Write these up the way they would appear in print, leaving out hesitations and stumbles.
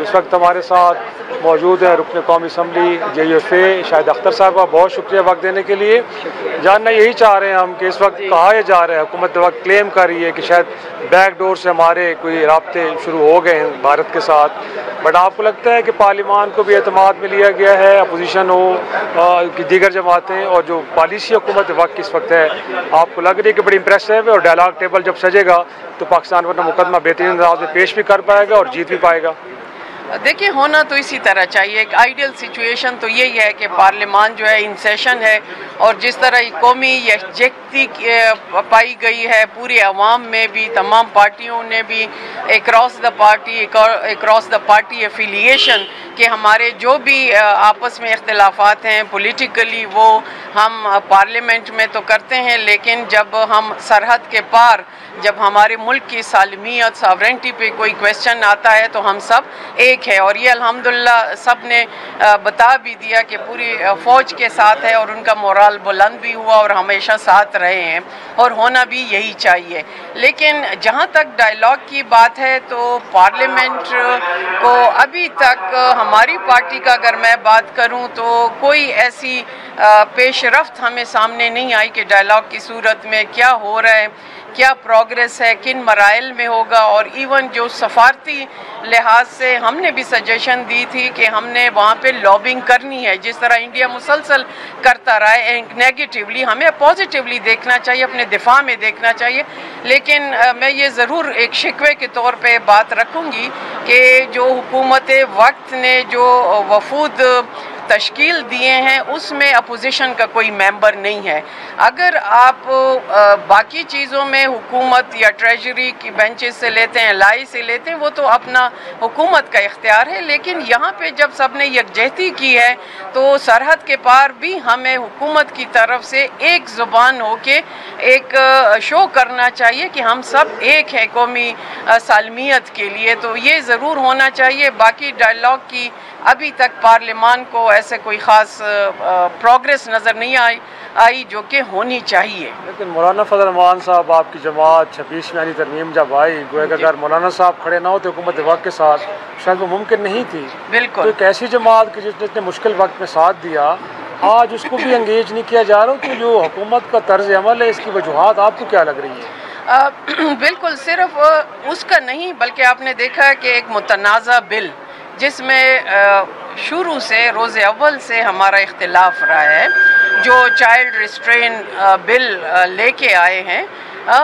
इस वक्त हमारे साथ मौजूद है रुकन कौमी असम्बली JUFA शाहिद अख्तर साहब का बहुत शुक्रिया वक्त देने के लिए। जानना यही चाह रहे हैं हम कि इस वक्त कहा यह जा रहा है, हुकूमत वक्त क्लेम कर रही है कि शायद बैकडोर से हमारे कोई राब्ते शुरू हो गए हैं भारत के साथ, बट आपको लगता है कि पार्लियामान को भी एतमाद में लिया गया है, अपोजिशन हो कि दीगर जमातें और जो पॉलिसी हुकूमत वक्त इस वक्त है, आपको लग रही है कि बड़ी इंप्रेसिव है और डायलॉग टेबल जब सजेगा तो पाकिस्तान अपना मुकदमा बेहतरीन अंदाज में पेश भी कर पाएगा और जीत भी पाएगा? देखिए, होना तो इसी तरह चाहिए। एक आइडियल सिचुएशन तो यही है कि पार्लियामान जो है इन सेशन है और जिस तरह कौमी यकजहती पाई गई है पूरी अवाम में भी, तमाम पार्टियों ने भी अक्रॉस द पार्टी एफिलिएशन कि हमारे जो भी आपस में इख्तिलाफात हैं पॉलिटिकली वो हम पार्लियामेंट में तो करते हैं, लेकिन जब हम सरहद के पार जब हमारे मुल्क की सालमियत सॉवरेंटी पे कोई क्वेश्चन आता है तो हम सब एक है। और ये अल्हम्दुलिल्लाह सब ने बता भी दिया कि पूरी फ़ौज के साथ है और उनका मोराल बुलंद भी हुआ और हमेशा साथ रहे हैं और होना भी यही चाहिए। लेकिन जहाँ तक डायलॉग की बात है तो पार्लियामेंट को अभी तक हमारी पार्टी का अगर मैं बात करूँ तो कोई ऐसी पेशरफ्त हमें सामने नहीं आई कि डायलॉग की सूरत में क्या हो रहा है, क्या प्रोग्रेस है, किन मराइल में होगा। और इवन जो सफारती लिहाज से हमने भी सजेशन दी थी कि हमने वहाँ पे लॉबिंग करनी है, जिस तरह इंडिया मुसलसल करता रहा है नेगेटिवली, हमें पॉजिटिवली देखना चाहिए, अपने दिफा में देखना चाहिए। लेकिन मैं ये ज़रूर एक शिकवे के तौर पे बात रखूँगी कि जो हुकूमत वक्त ने जो वफूद तश्कील दिए हैं उसमें अपोजिशन का कोई मेंबर नहीं है। अगर आप बाकी चीज़ों में हुकूमत या ट्रेजरी की बेंचेस से लेते हैं, लाई से लेते हैं, वो तो अपना हुकूमत का इख्तियार है। लेकिन यहाँ पे जब सब ने यकजहती की है तो सरहद के पार भी हमें हुकूमत की तरफ से एक ज़ुबान हो के एक शो करना चाहिए कि हम सब एक है कौमी सालमियत के लिए, तो ये ज़रूर होना चाहिए। बाकी डायलॉग की अभी तक पार्लियामान को ऐसे कोई ख़ास प्रोग्रेस नज़र नहीं आई जो कि होनी चाहिए। लेकिन मौलाना फजल रहमान साहब आपकी जमात 26वीं आनी तरमीम जब आई, गोया अगर मौलाना साहब खड़े ना होते हुकूमत वक्त के साथ शायद वो मुमकिन नहीं थी। बिल्कुल। तो एक ऐसी जमात की जिसने इतने मुश्किल वक्त में साथ दिया, आज उसको भी एंगेज नहीं किया जा रहा, तो जो हुकूमत का तर्ज अमल है इसकी वजूहात आपको क्या लग रही है? बिल्कुल, सिर्फ उसका नहीं बल्कि आपने देखा है कि एक मुतनाज़ा बिल जिसमें शुरू से रोज़े अव्वल से हमारा इख्तिलाफ रहा है, जो चाइल्ड रिस्ट्रेन बिल लेके आए हैं,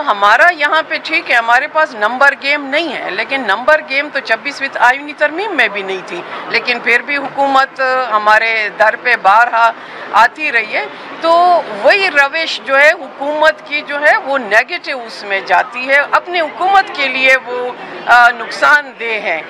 हमारा यहाँ पे ठीक है हमारे पास नंबर गेम नहीं है, लेकिन नंबर गेम तो 26वीं आईनी तरमीम में भी नहीं थी, लेकिन फिर भी हुकूमत हमारे दर पे बारहा आती रही है। तो वही रविश जो है हुकूमत की जो है वो नेगेटिव उसमें जाती है, अपने हुकूमत के लिए वो नुकसानदेह है।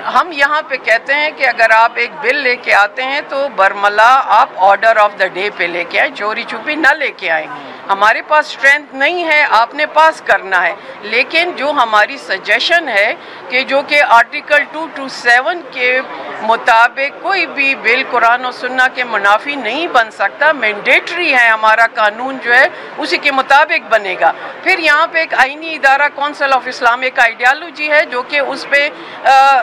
हम यहाँ पे कहते हैं कि अगर आप एक बिल लेके आते हैं तो बरमला आप ऑर्डर ऑफ द डे पे लेके आए, चोरी छुपी ना लेके आए। हमारे पास स्ट्रेंथ नहीं है, आपने पास करना है। लेकिन जो हमारी सजेशन है कि जो कि आर्टिकल 227 के मुताबिक कोई भी बिल कुरान और सुन्ना के मुनाफी नहीं बन सकता, मैंडेटरी है, हमारा कानून जो है उसी के मुताबिक बनेगा। फिर यहाँ पे एक आईनी इदारा कौंसिल ऑफ इस्लामिक आइडियालॉजी है जो कि उस पर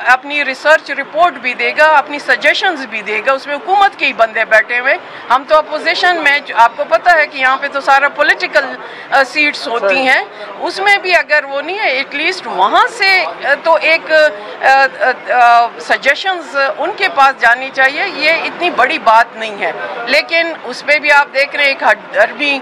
अपनी रिसर्च रिपोर्ट भी देगा, अपनी सजेशंस भी देगा, उसमें हुकूमत के ही बंदे बैठे हुए। हम तो अपोजिशन में, आपको पता है कि यहाँ पे तो सारा पॉलिटिकल सीट्स होती हैं, उसमें भी अगर वो नहीं है एटलीस्ट वहाँ से तो एक सजेशंस उनके पास जानी चाहिए। ये इतनी बड़ी बात नहीं है, लेकिन उस पर भी आप देख रहे हैं एक हटदर्मी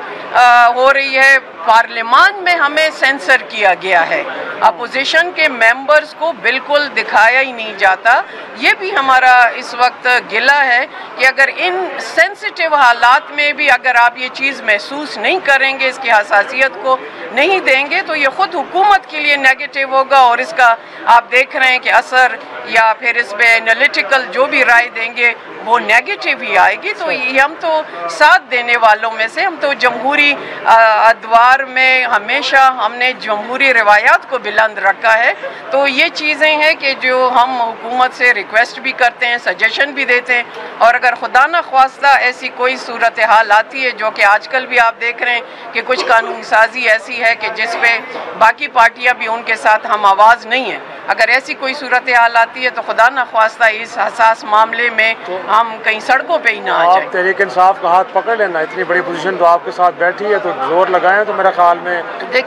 हो रही है। पार्लियामान में हमें सेंसर किया गया है, अपोजिशन के मेंबर्स को बिल्कुल दिखाया ही नहीं जाता। ये भी हमारा इस वक्त गिला है कि अगर इन सेंसिटिव हालात में भी अगर आप ये चीज़ महसूस नहीं करेंगे, इसकी हसासियत को नहीं देंगे, तो ये ख़ुद हुकूमत के लिए नेगेटिव होगा और इसका आप देख रहे हैं कि असर या फिर इस पर एनालिटिकल जो भी राय देंगे वो नेगेटिव ही आएगी। तो ये हम तो साथ देने वालों में से, हम तो जमहूरी जमहूरी अदवार में हमेशा हमने जमहूरी रवायात को बुलंद रखा है। तो ये चीज़ें हैं कि जो हम हुकूमत से रिक्वेस्ट भी करते हैं, सजेशन भी देते हैं, और अगर खुदा न ख्वास्ता ऐसी कोई सूरत हाल आती है, जो कि आजकल भी आप देख रहे हैं कि कुछ कानून साजी ऐसी है कि जिस पे बाकी पार्टियां भी उनके साथ हम आवाज़ नहीं है, अगर ऐसी कोई सूरत हाल आती है तो खुदा न ख्वास्ता इस हसास मामले में हम कहीं सड़कों पे ही ना आ जाए। तहरीक इंसाफ का हाथ पकड़ लेना, इतनी बड़ी पोजीशन तो आपके साथ बैठी है, तो जोर लगाएं तो मेरे ख्याल में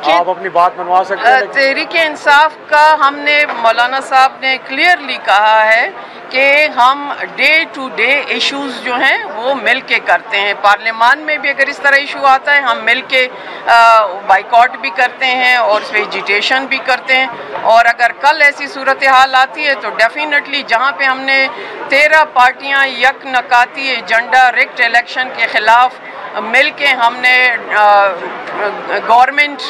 आप अपनी बात मनवा सकते हैं। तहरीक इंसाफ का हमने मौलाना साहब ने क्लियरली कहा है कि हम डे टू डे इश्यूज जो हैं वो मिल के करते हैं। पार्लियामान में भी अगर इस तरह इशू आता है हम मिल के बाइकआउट भी करते हैं और वेजिटेशन भी करते हैं। और अगर कल ऐसी सूरत हाल आती है तो डेफिनेटली जहाँ पे हमने 13 पार्टियाँ यकनकाती एजेंडा रिग्ड इलेक्शन के ख़िलाफ़ मिल के हमने गवर्नमेंट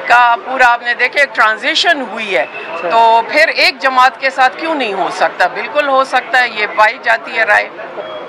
का पूरा आपने देखे ट्रांजिशन हुई है, तो फिर एक जमात के साथ क्यों नहीं हो सकता? बिल्कुल हो सकता है, ये पाई जाती है राय।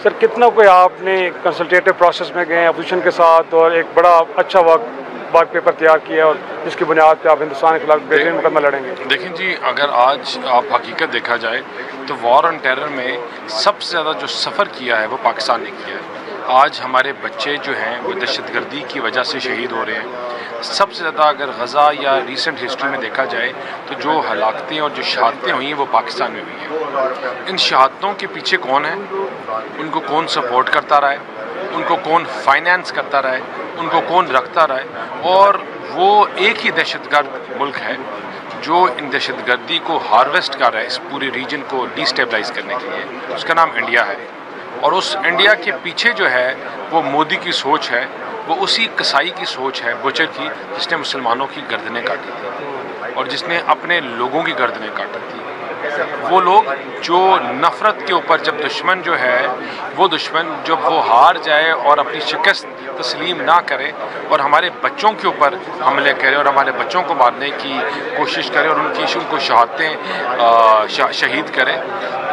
सर कितना कोई आपने कंसल्टेटिव प्रोसेस में गए अपोजिशन के साथ और एक बड़ा अच्छा वर्क पेपर तैयार किया और जिसकी बुनियाद पे आप हिंदुस्तान के खिलाफ बेहतरीन मुकदमा लड़ेंगे? देखें जी, अगर आज आप हकीकत देखा जाए तो वॉर ऑन टेरर में सबसे ज़्यादा जो सफ़र किया है वो पाकिस्तान ने किया है। आज हमारे बच्चे जो हैं वो दहशतगर्दी की वजह से शहीद हो रहे हैं। सबसे ज़्यादा अगर गज़ा या रीसेंट हिस्ट्री में देखा जाए तो जो हलाकतें और जो शहादतें हुई हैं वो पाकिस्तान में हुई हैं। इन शहादतों के पीछे कौन है, उनको कौन सपोर्ट करता रहा है, उनको कौन फाइनेंस करता रहा है, उनको कौन रखता रहा है, और वो एक ही दहशतगर्द मुल्क है जो इन दहशतगर्दी को हार्वेस्ट कर रहा है इस पूरे रीजन को डिस्टेबलाइज करने के लिए। उसका नाम इंडिया है, और उस इंडिया के पीछे जो है वो मोदी की सोच है, वो उसी कसाई की सोच है, बुचर की, जिसने मुसलमानों की गर्दनें काटी थी और जिसने अपने लोगों की गर्दनें काटी थी। वो लोग जो नफ़रत के ऊपर, जब दुश्मन जो है वो दुश्मन जब वो हार जाए और अपनी शिकस्त तस्लीम ना करे और हमारे बच्चों के ऊपर हमले करे और हमारे बच्चों को मारने की कोशिश करे और उनको शहादतें शहीद करे,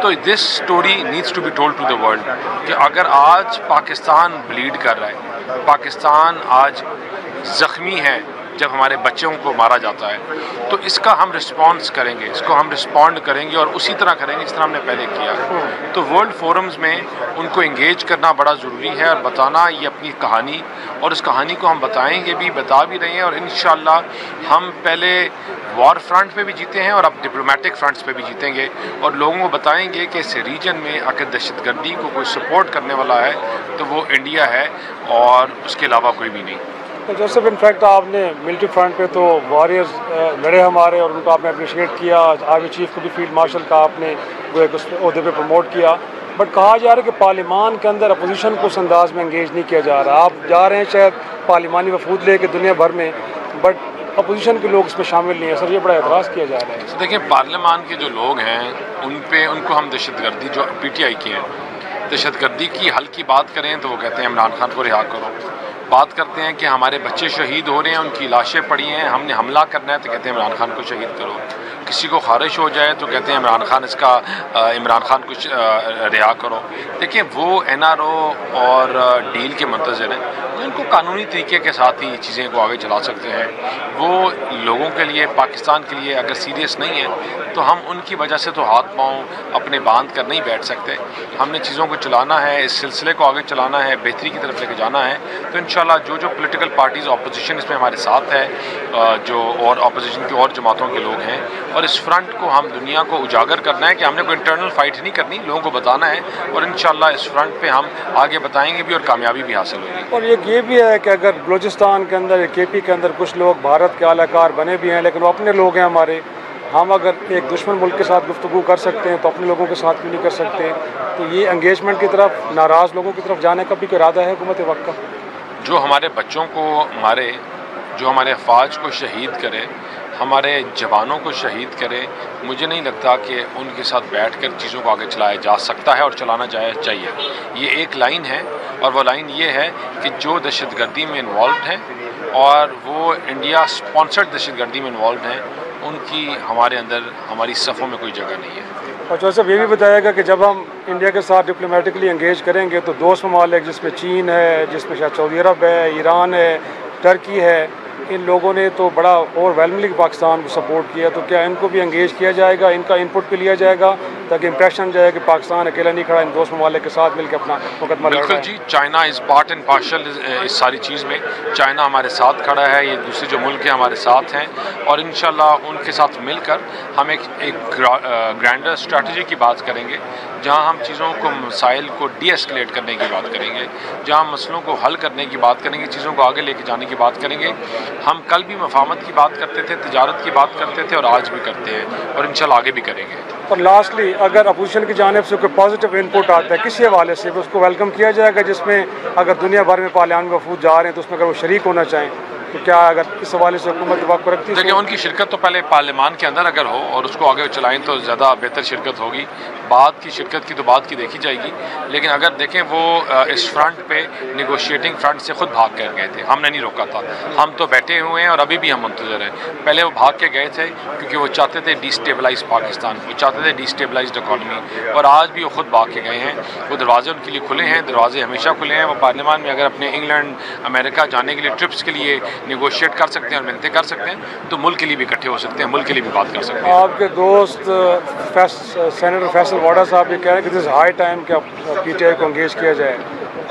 तो this story needs to be told to the world कि अगर आज पाकिस्तान ब्लीड कर रहा है, पाकिस्तान आज ज़ख्मी है जब हमारे बच्चों को मारा जाता है, तो इसका हम रिस्पॉन्स करेंगे, इसको हम रिस्पॉन्ड करेंगे और उसी तरह करेंगे जिस तरह हमने पहले किया। तो वर्ल्ड फोरम्स में उनको इंगेज करना बड़ा ज़रूरी है और बताना ये अपनी कहानी, और इस कहानी को हम बताएंगे भी, बता भी रहे हैं, और इंशाअल्लाह हम पहले वॉर फ्रंट पे भी जीते हैं और अब डिप्लोमेटिक फ्रंट्स पे भी जीतेंगे और लोगों को बताएंगे कि इस रीजन में अगर दहशतगर्दी को कोई सपोर्ट करने वाला है तो वो इंडिया है और उसके अलावा कोई भी नहीं। तो जोसेफ, इनफैक्ट आपने मिलिट्री फ्रंट पे तो वॉरियर्स लड़े हमारे और उनको आपने अप्रिशिएट किया, आर्मी चीफ को भी फील्ड मार्शल का आपने उस ओहदे पे प्रमोट किया, बट कहा जा रहा है कि पार्लियामान के अंदर अपोजिशन को उस अंदाज में इंगेज नहीं किया जा रहा। आप जा रहे हैं शायद पार्लिमानी वफूद ले के दुनिया भर में, बट अपोजिशन के लोग इसमें शामिल नहीं है। सर, ये बड़ा एतराज़ किया जा रहा है। देखिए, पार्लियामान के जो लोग हैं उनको हम दहशतगर्दी, जो PTI की हैं, दहशतगर्दी की हल की बात करें तो वो कहते हैं इमरान खान को रिहा करो। बात करते हैं कि हमारे बच्चे शहीद हो रहे हैं, उनकी लाशें पड़ी हैं, हमने हमला करना है तो कहते हैं इमरान खान को शहीद करो। किसी को खारिश हो जाए तो कहते हैं इमरान खान को रिहा करो। देखिए, वो NRO और डील के मुंतज़िर हैं, उनको कानूनी तरीके के साथ ही चीज़ें को आगे चला सकते हैं। वो लोगों के लिए, पाकिस्तान के लिए अगर सीरियस नहीं है तो हम उनकी वजह से तो हाथ पाँव अपने बांध कर नहीं बैठ सकते। हमने चीज़ों को चलाना है, इस सिलसिले को आगे चलाना है, बेहतरी की तरफ लेके जाना है। तो इंशाल्लाह जो पॉलिटिकल पार्टीज़ ऑपोजिशन इसमें हमारे साथ है, जो और ऑपोजिशन की और जमातों के लोग हैं, और इस फ्रंट को हम दुनिया को उजागर करना है कि हमने कोई इंटरनल फाइट नहीं करनी, लोगों को बताना है, और इंशाल्लाह इस फ्रंट पे हम आगे बताएंगे भी और कामयाबी भी हासिल होगी। और ये भी है कि अगर बलूचिस्तान के अंदर, KP के अंदर कुछ लोग भारत के आलाकार बने भी हैं, लेकिन वो अपने लोग हैं हमारे, हम अगर एक दुश्मन मुल्क के साथ गुफ्तगू कर सकते हैं तो अपने लोगों के साथ क्यों नहीं कर सकते? तो ये एंगेजमेंट की तरफ, नाराज़ लोगों की तरफ जाने का भी कोई इरादा है हुकूमत वक्त का? जो हमारे बच्चों को मारे, जो हमारे अफवाज को शहीद करे, हमारे जवानों को शहीद करे, मुझे नहीं लगता कि उनके साथ बैठकर चीज़ों को आगे चलाया जा सकता है और चलाना चाहिए। ये एक लाइन है, और वो लाइन ये है कि जो दहशतगर्दी में इन्वॉल्व हैं और वो इंडिया स्पॉन्सर्ड दहशतगर्दी में इन्वॉल्व हैं, उनकी हमारे अंदर, हमारी सफ़ों में कोई जगह नहीं है। और जो सब ये भी बताएगा कि जब हम इंडिया के साथ डिप्लोमेटिकली एंगेज करेंगे तो दोस्त ममालिक जिसमें चीन है, जिसमें शायद सऊदी अरब है, ईरान है, टर्की है, इन लोगों ने तो बड़ा ओवरवेलमिंगली पाकिस्तान को सपोर्ट किया, तो क्या इनको भी एंगेज किया जाएगा, इनका इनपुट भी लिया जाएगा ताकि इंप्रेशन जाए कि पाकिस्तान अकेला नहीं खड़ा, इन दोस्त ममालिक के साथ मिलकर अपना मुकदमा लड़ रहा है। बिल्कुल जी, China is part and parcel इस सारी चीज़ में। चाइना हमारे साथ खड़ा है, ये दूसरे जो मुल्क हैं हमारे साथ हैं, और इंशाल्लाह उनके साथ मिलकर हम एक ग्रैंडर स्ट्रैटेजी की बात करेंगे, जहां हम चीज़ों को, मसाइल को डीएस्केलेट करने की बात करेंगे, जहां मसलों को हल करने की बात करेंगे, चीज़ों को आगे लेके जाने की बात करेंगे। हम कल भी मफाहमत की बात करते थे, तिजारत की बात करते थे, और आज भी करते हैं, और इंशाल्लाह आगे भी करेंगे। और लास्टली, अगर अपोजिशन की जानिब से कोई पॉजिटिव इनपुट आता है किसी हवाले से, उसको वेलकम किया जाएगा, जिसमें अगर दुनिया भर में पार्लियामेंट वफूद जा रहे हैं तो उसमें अगर वो शरीक होना चाहें तो क्या अगर इस हवाले से हुकूमत वक्त रखती है? देखिए, उनकी शिरकत तो पहले पार्लियामान के अंदर अगर हो और उसको आगे चलाएं तो ज़्यादा बेहतर शिरकत होगी। बाद की शिरकत की तो बात की देखी जाएगी, लेकिन अगर देखें वो इस फ्रंट पे नेगोशिएटिंग फ्रंट से खुद भाग कर गए थे, हमने नहीं रोका था। हम तो बैठे हुए हैं और अभी भी हम मुंतज़िर हैं। पहले वो भाग के गए थे क्योंकि वो चाहते थे डिस्टेबलाइज पाकिस्तान, वो चाहते थे डिस्टेबलाइज्ड इकॉनमी, और आज भी वो खुद भाग के गए हैं। वो दरवाजे उनके लिए खुले हैं, दरवाजे हमेशा खुले हैं। वो पार्लियामान में अगर अपने इंग्लैंड, अमेरिका जाने के लिए ट्रिप्स के लिए नेगोशिएट कर सकते हैं और मिलते कर सकते हैं, तो मुल्क के लिए भी इकट्ठे हो सकते हैं, मुल्क के लिए भी बात कर सकते हैं। आपके दोस्त सेनेटर फैसल वाडा साहब ये कह रहे हैं कि दिस हाई टाइम कि पीटीआई को एंगेज किया जाए।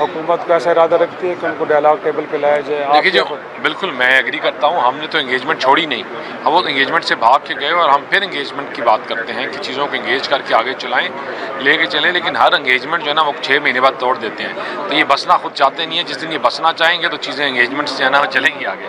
हुकूमत का ऐसा इरादा रखती है कि उनको डायलॉग टेबल पे लाया जाए? देखिए जो बिल्कुल मैं एग्री करता हूँ, हमने तो एंगेजमेंट छोड़ी नहीं, हम वो एंगेजमेंट से भाग के गए और हम फिर एंगेजमेंट की बात करते हैं कि चीज़ों को एंगेज करके आगे चलाएं, लेके चलें। लेकिन हर एंगेजमेंट जो है ना वो 6 महीने बाद तोड़ देते हैं, तो ये बसना खुद चाहते नहीं है। जिस दिन ये बसना चाहेंगे तो चीज़ें एंगेजमेंट से है ना चलेंगी आगे।